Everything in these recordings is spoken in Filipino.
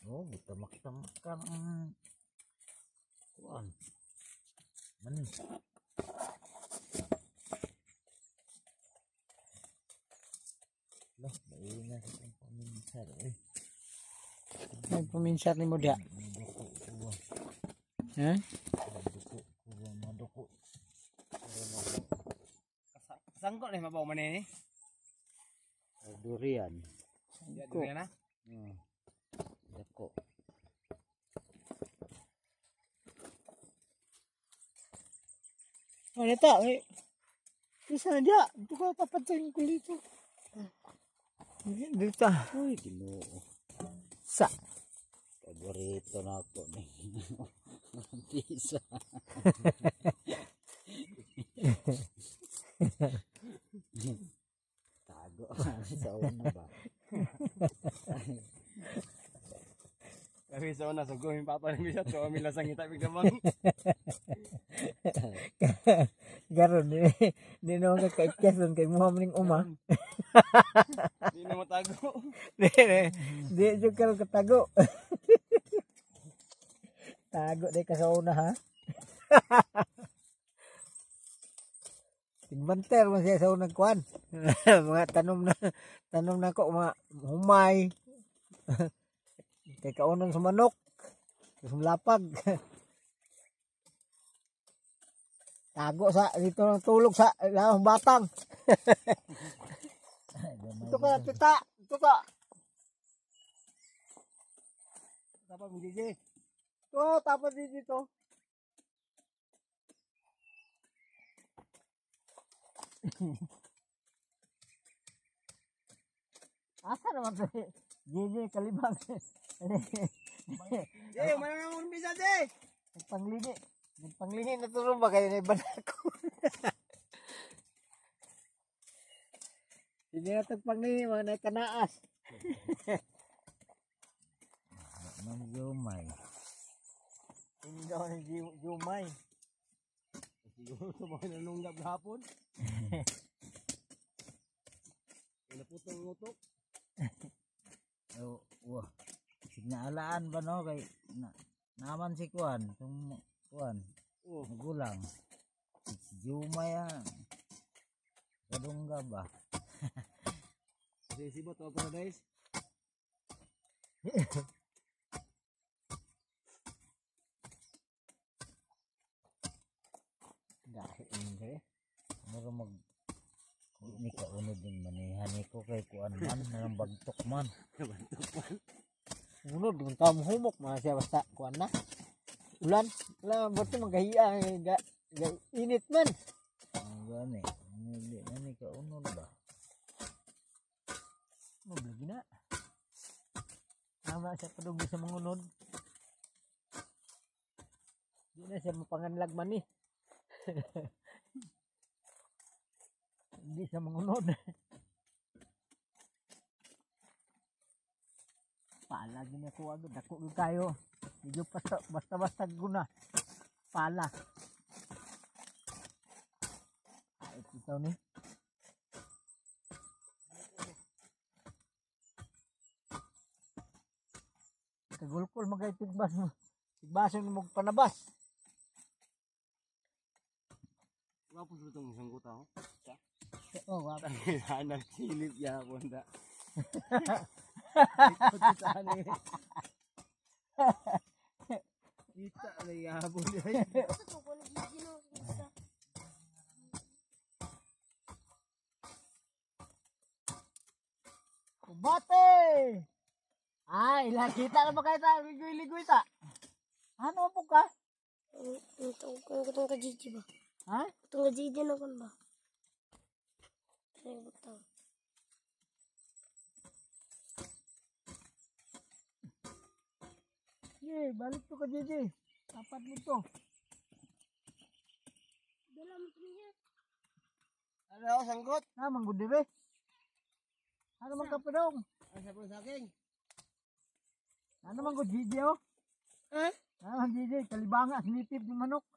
Oh, tamak-tamak ka ng kuan. Mani. Lah, maingay sa itong paminsar eh. May paminsar ni mo dia. Maduko kuwa. Ha? Maduko kuwa, maduko. Sangko nih mabaw mana ini? Durian. Sangko na. Dako. Ano ta? Isa na dia. Ito ka papatayin ko dito. Dito. Uy, ginoo. Sa. Paborito na ako ni. Tisa. Tago. Sa una ba? Tapi sa una suguhin papa ni bisa to amila sangita bigdamang. Garon di naman ka kaikas doon kay Muhammad ng uma. Di na mo tago. Di juga katago. Tago di ka sa una ha. Inventar man siya sa unang kuan. Mga tanom na ko mga humay. Kay kaunon sa manok. Sa lapag. Tago sa dito ng tulog sa batang. Ito ka tita, ito ka. Apa mo DJ? Oh, tapos dito. Asa naman to? JJ kalibang. Eh, mana namun bisa deh. Nagpanglingi na tulong ba kayo na iba na ako? Hindi na tagpanglingi, mga naikanaas. Nang yumay. Hindi daw ng Jumay. Siguro sa mga nanunggab hapon. Naputong utok. Oh, wah. Sinaalaan ba no kay naman si kuan, tung kuan. Magulang. Yumay ah. Kadungga ba? Sibot o paradise. Dahil hindi. Muro mag ni ka uno din manihan ko kay kuan man nang bagtok man. Unod, kung tamo humok, mga siya basta kuan na. Ulan, ba't magahiya, init man. Ang gani, hindi nani ka uno ba? Mablagi na. Tama siya padugli sa mangunod. Di na siya mapanganlag man eh. Hindi siya mangunod. Pala gini ako agad. Dako kayo. Medyo basta-basta guna. Pala. Ay, ito ni. Kagulpol magay tigbas mo. Tigbaso ni mo panabas. Wapos lutong isang kuta ho. Oh, wapa. Anak silip ya bunda. Kita na yabon niya. Bate! Ay, kita na ba kayo ta? Ligoy-ligoy ta? Ano po ka? Itong ka-Gigi ba? Ha? Itong ka-Gigi na kan ba? Ay, butang. Sige, balik to ka, JJ. Tapat mo to. Dala mo ito niya. Ano sangkot? Ha, manggudire. Ano man ka pa daw? Asa po sa akin? Ano man ko, JJ, oh? Ha? Ano man, JJ? Kalibanga, sinitip ng manok.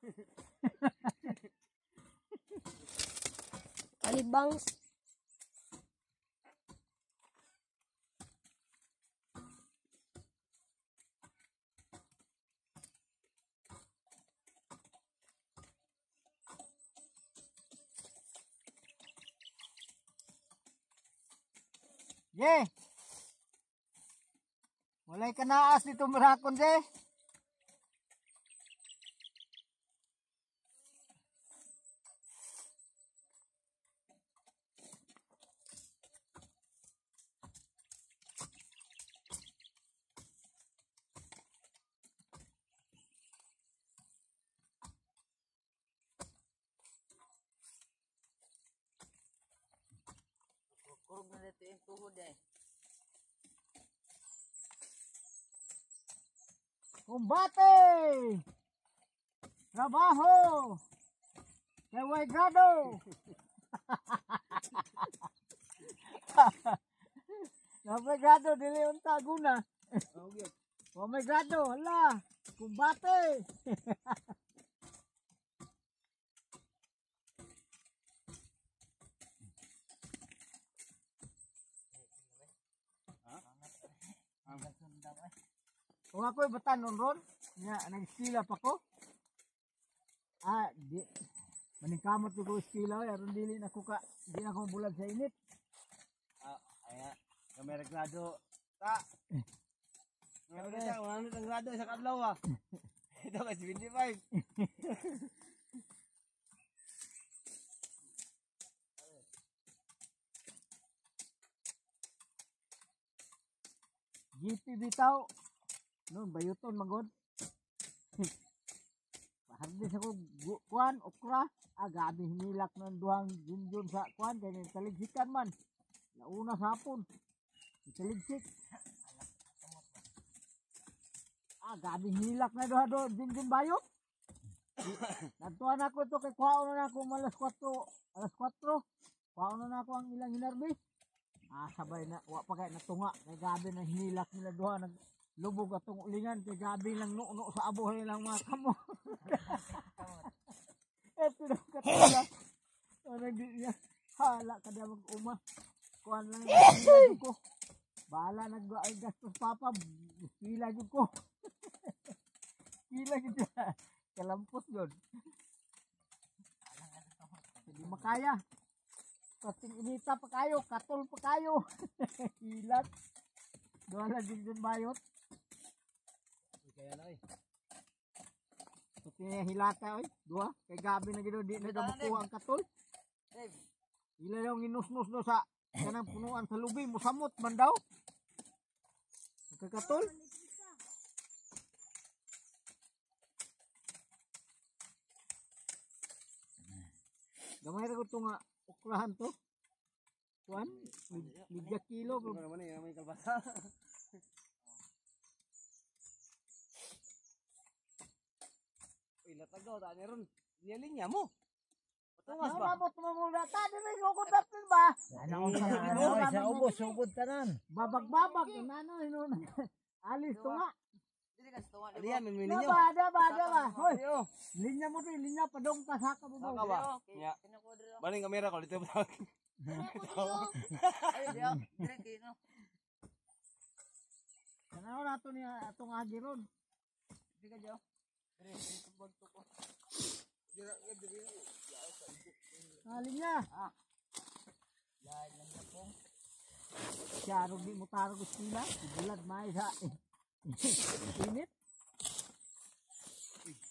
Kalibangs. Ye. Walay kanaas dito mirakon, Je. Kurog na dito yung tuhod eh. Kumbate! Trabaho! Keway grado! Keway grado, dili unta guna. Keway grado, hala! Kumbate! Kung ako'y batanon ron, nga, nag-skila pa ko. Di, maningkamot ko skila, aron dili na ko di na ko bulag sa init. Aya, kami reglado. Ta. Ngayon na, 100 ang grado sa kadlaw ah. Ito kasi 25. GP bitaw. No, bayuton magod. Hardis ako kuan okra, gabi hinilak ng duhang junjun sa kuan kay taligsikan man. Launa sa hapon. Taligsik. Gabi hinilak na duha do junjun bayot. Natuan ako to kay kuhaon na ako alas 4. Kuhaon na ako ang ilang hinarbis. Sabay na wa pa kay natunga kay gabi na hinilak nila duha lubog atong ulingan kay gabi lang nuno sa abuhay lang mga kamo. Eto daw katula. Nagdi niya. Hala ka daw mag-uma. Kuhan lang yung ko. Bahala nag-gastos papa. Kila yun ko. Kila yun siya. Kalampos yun. Hindi makaya. Kasing inita pa kayo. Katol pa kayo. Hilat. Doon lang din bayot. Kaya na eh. Okay, hilata oy, dua kay gabi na gid di na makuha ang katol. Ila yung inusnos do sa kanang punuan sa lubi musamot man daw. Katol. Gamay ra ko to nga okrahan to. Kuan, midya kilo. Ano naman eh, may kalbasa. Latagaw ta ni ron. Linya mo. Tumas ba? Mabot mo muna ta dili ko ko dapat ba? Sa ubos, sugod tanan. Babag-babag ano hinon. Alis to nga. Dili ka sa tunga. Aliya, may ninyo. Ba. Hoy. Linya mo to, linya padong pa saka mo. Saka ba? Ya. Baling kamera ko dito ba? Ay, diyo. Dili no. Kanaw na to ni atong agi ron. Dili ka diyo. Linya. Lain lang na po. Siya ron di mo tarog sila. Bulag may sa init.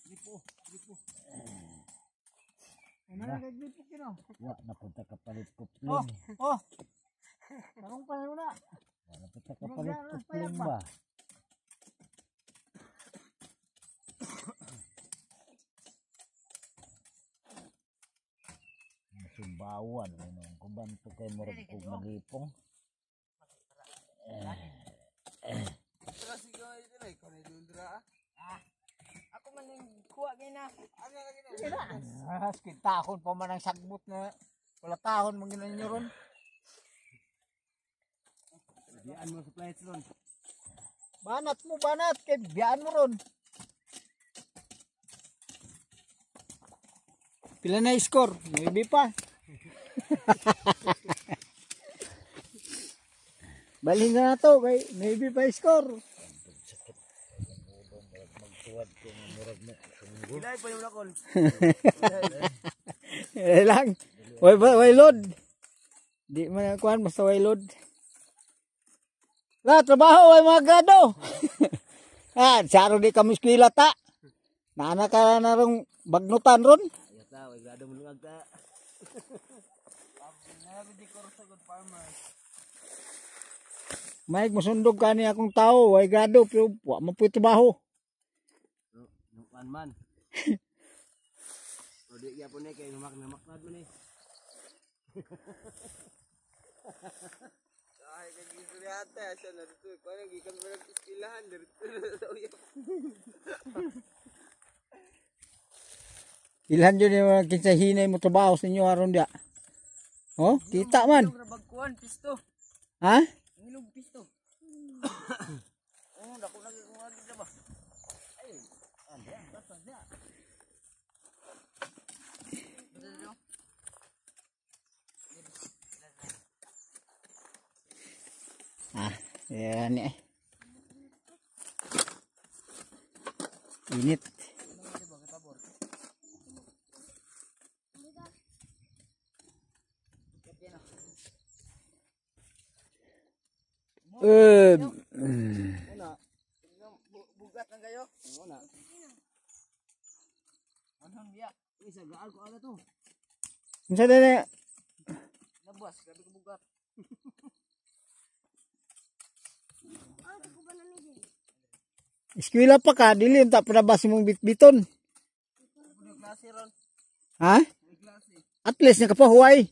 Lipo. Ano na gaglipo kino? Wa na punta ka palit Oh. kupling. Tarong pa na. Wa na punta ka palit kupling ba? Sumbawan ano kubanto kay murag kog magipong. Tara sigo ito na ikaw na dundra. Ako man ning kuha kay na. Ano na gina? Tahon pa man ang sagbot na wala tahon man ginanyo ron. Diyan mo sa plates ron. Banat kay biyaan mo ron. Pila na score? Maybe pa. Balik na to, maybe pa score. Magtuwad ko murag na sunggo. Ilay pa yung lakol. Lang. Way load. Di man kuan basta way load. La, trabaho ay mga gado. Saro di kami eskwela ta. Naana ka na rong bagnutan ron. Ayos ta, way grado mo lungag ta. Never di ko sa good farmer. May musundog ka ni akong tao, ay gado, pero wa man po trabaho. Nukan man. O di kaya po ni kay namak na mo ni. Ay kagiguri ate asa na dito. Parang gikan mo ng iskilahan dito sa uyap. Ilhan dyan yung mga kinsahinay mo trabaho sa inyo aron dia. Oh, kita man. Bagkuan pisto. Ha? Ngilog pisto. Oh, dako lagi ko lagi ba. Ay, ande, basta dia. Yan eh. Init. Una. Bugat na kayo. Una. Anong dia? Isa gaal ko aga to. Unsa na Nabas, grabe ko bugat. eskwela pa ka, dili ta panabas mong bitbiton. Puno klase ron. Ha? May klase. At least nakapahuway.